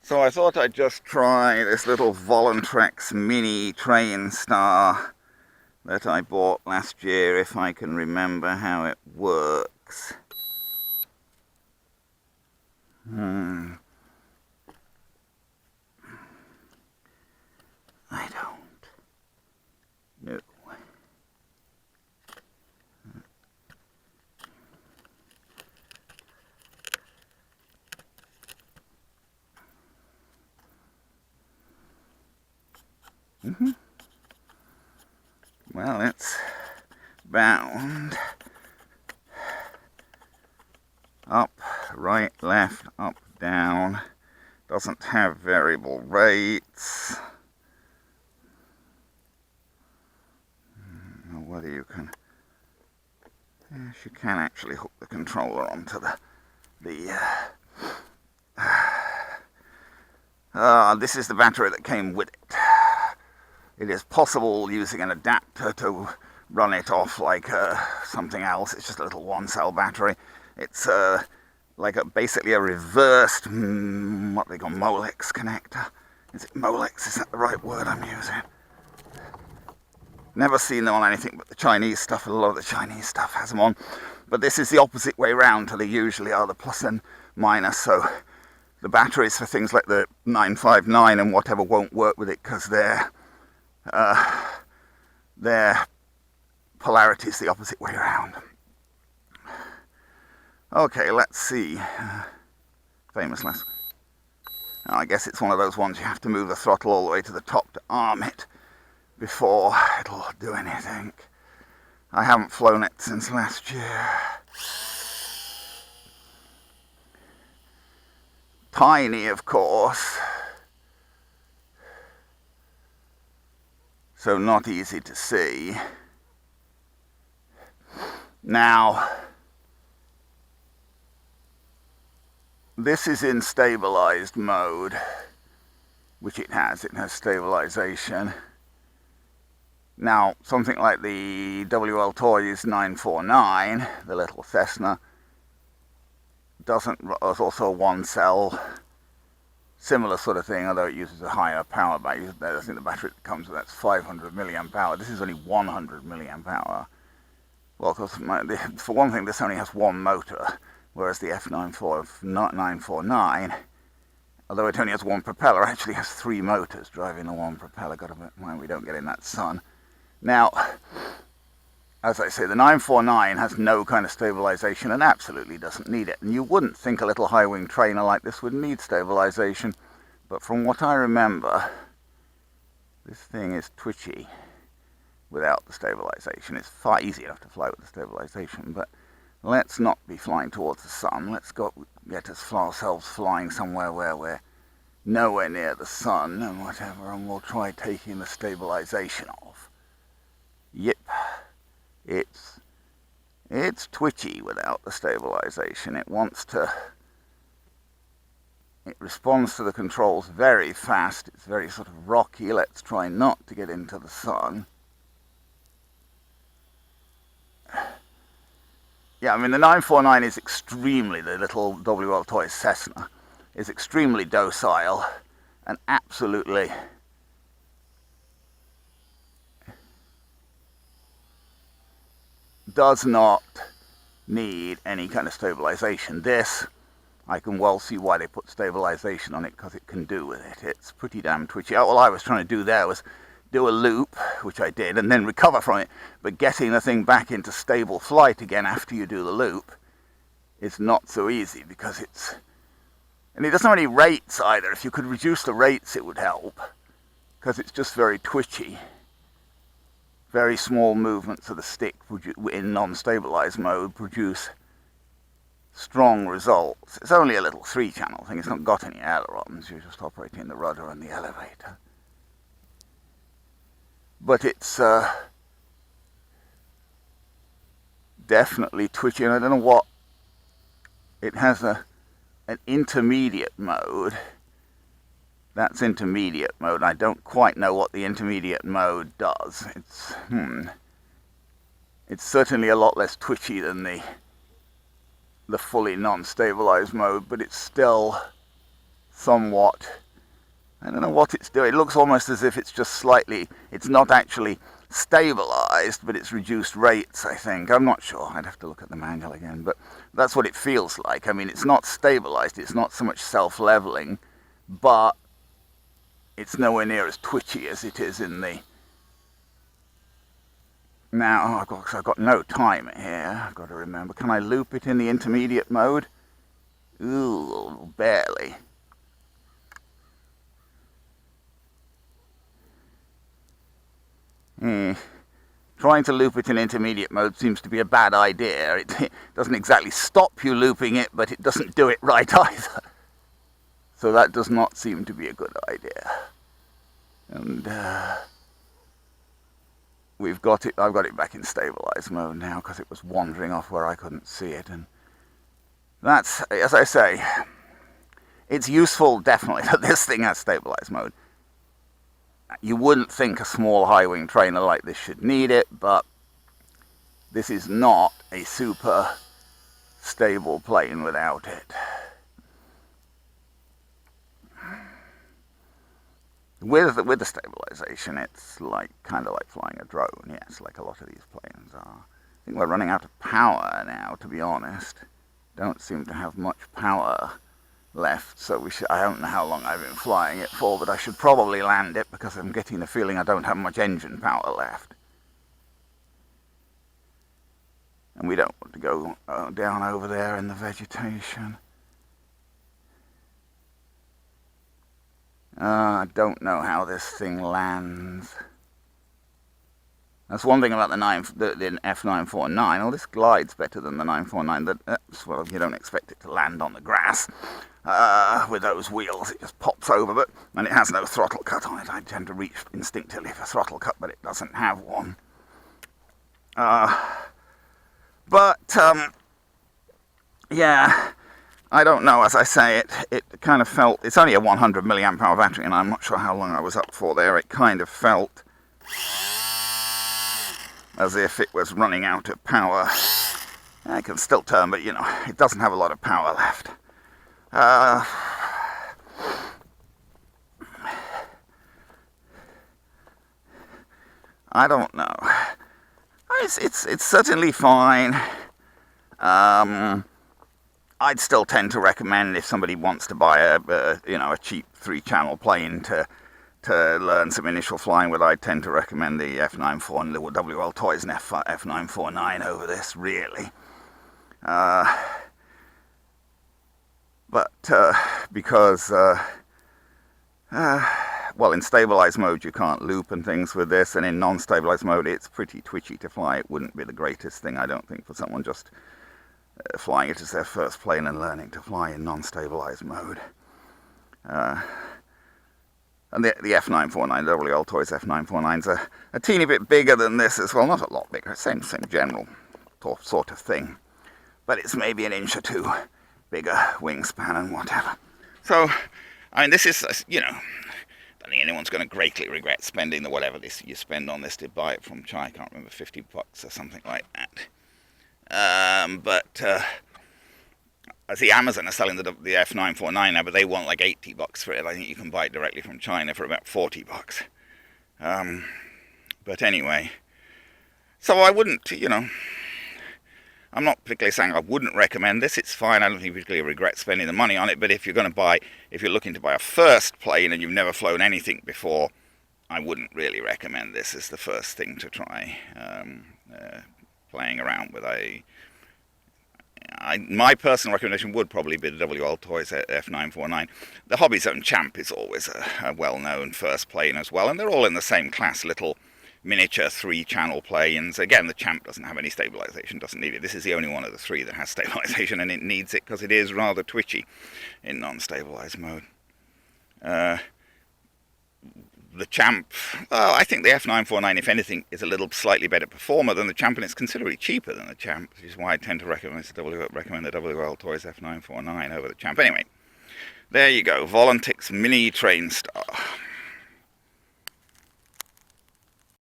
So I thought I'd just try this little Volantex mini Trainstar that I bought last year, if I can remember how it works. I don't know. Well, it's bound up, right, left, up, down. Doesn't have variable rates. Whether you can, yes, you can actually hook the controller onto this is the battery that came with it. It is possible using an adapter to run it off like something else. It's just a little one-cell battery. It's basically a reversed, what they call Molex connector. Is it Molex? Is that the right word I'm using? Never seen them on anything but the Chinese stuff. A lot of the Chinese stuff has them on. But this is the opposite way round to they usually are, the plus and minus. So the batteries for things like the 959 and whatever won't work with it because their polarity is the opposite way around. Okay, let's see. Famous last. I guess it's one of those ones you have to move the throttle all the way to the top to arm it before it'll do anything. I haven't flown it since last year. Tiny, of course, so not easy to see. Now, this is in stabilized mode, which it has stabilization. Now, something like the WL Toys 949, the little Cessna, is also a one-cell, similar sort of thing, although it uses a higher power battery. I think the battery that comes with that's 500 milliamp hour. This is only 100 milliamp hour. Well, of course, for one thing, this only has one motor, whereas the F949, although it only has one propeller, actually has three motors driving the one propeller. Got to mind we don't get in that sun. Now, as I say, the 949 has no kind of stabilization and absolutely doesn't need it. And you wouldn't think a little high-wing trainer like this would need stabilization, but from what I remember, this thing is twitchy without the stabilization. It's far easy enough to fly with the stabilization, but let's not be flying towards the sun. Let's get ourselves flying somewhere where we're nowhere near the sun and whatever, and we'll try taking the stabilization off. Yep, it's twitchy without the stabilization. It responds to the controls very fast. It's very sort of rocky. Let's try not to get into the sun. Yeah, I mean, the 949 is extremely, the little WL Toys Cessna is extremely docile and absolutely does not need any kind of stabilization. This, I can well see why they put stabilization on it, because it can do with it. It's pretty damn twitchy. All I was trying to do there was do a loop, which I did, and then recover from it. But getting the thing back into stable flight again after you do the loop is not so easy, because and it doesn't have any rates either. If you could reduce the rates, it would help, because it's just very twitchy. Very small movements of the stick in non-stabilized mode produce strong results. It's only a little 3-channel thing. It's not got any ailerons. You're just operating the rudder and the elevator. But it's definitely twitchy, and I don't know what. It has an intermediate mode. That's intermediate mode. I don't quite know what the intermediate mode does. It's certainly a lot less twitchy than the fully non-stabilized mode, but it's still somewhat, I don't know what it's doing. It looks almost as if it's just slightly, it's not actually stabilized, but it's reduced rates, I think. I'm not sure. I'd have to look at the manual again, but that's what it feels like. I mean, it's not stabilized. It's not so much self-leveling, but it's nowhere near as twitchy as it is in the... Now, I've got no timer here. I've got to remember. Can I loop it in the intermediate mode? Ooh, barely. Trying to loop it in intermediate mode seems to be a bad idea. It doesn't exactly stop you looping it, but it doesn't do it right either. So that does not seem to be a good idea. And I've got it back in stabilized mode now because it was wandering off where I couldn't see it. And that's, as I say, it's useful definitely that this thing has stabilized mode. You wouldn't think a small high-wing trainer like this should need it, but this is not a super stable plane without it. With the stabilization, it's like kind of like flying a drone. Yes, like a lot of these planes are. I think we're running out of power now, to be honest. Don't seem to have much power left, so I don't know how long I've been flying it for, but I should probably land it because I'm getting the feeling I don't have much engine power left. And we don't want to go down over there in the vegetation. I don't know how this thing lands. That's one thing about the F949. Oh, this glides better than the 949. Well, you don't expect it to land on the grass with those wheels. It just pops over, and it has no throttle cut on it. I tend to reach instinctively for throttle cut, but it doesn't have one. Yeah, I don't know. As I say, it kind of felt... It's only a 100 milliamp hour battery, and I'm not sure how long I was up for there. It kind of felt as if it was running out of power. I can still turn, but, you know, it doesn't have a lot of power left. I don't know. It's certainly fine. I'd still tend to recommend, if somebody wants to buy a cheap 3-channel plane to learn some initial flying with, I'd tend to recommend the F949, the WL Toys and F949 over this, really. Because well, in stabilized mode you can't loop and things with this, and in non-stabilized mode it's pretty twitchy to fly. It wouldn't be the greatest thing, I don't think, for someone just flying it as their first plane and learning to fly in non-stabilized mode. And the F949, the WL Toys F949's a teeny bit bigger than this as well. Not a lot bigger, same general sort of thing. But it's maybe an inch or two bigger wingspan and whatever. So, I mean, this is, you know, I don't think anyone's going to greatly regret spending the whatever you spend on this to buy it from China. I can't remember, $50 or something like that. I see Amazon are selling the F949 now, but they want like $80 for it. I think you can buy it directly from China for about $40. But anyway, so I wouldn't, you know, I'm not particularly saying I wouldn't recommend this. It's fine. I don't think you particularly regret spending the money on it. But if you're looking to buy a first plane and you've never flown anything before, I wouldn't really recommend this as the first thing to try playing around with. My personal recommendation would probably be the WL Toys F949. The Hobby Zone Champ is always a well-known first plane as well, and they're all in the same class, little miniature 3-channel planes. Again, the Champ doesn't have any stabilization, doesn't need it. This is the only one of the 3 that has stabilization, and it needs it because it is rather twitchy in non-stabilized mode. The Champ, well, I think the F949, if anything, is a little slightly better performer than the Champ, and it's considerably cheaper than the Champ, which is why I tend to recommend the WL Toys F949 over the Champ. Anyway, there you go, Volantex Mini Trainstar.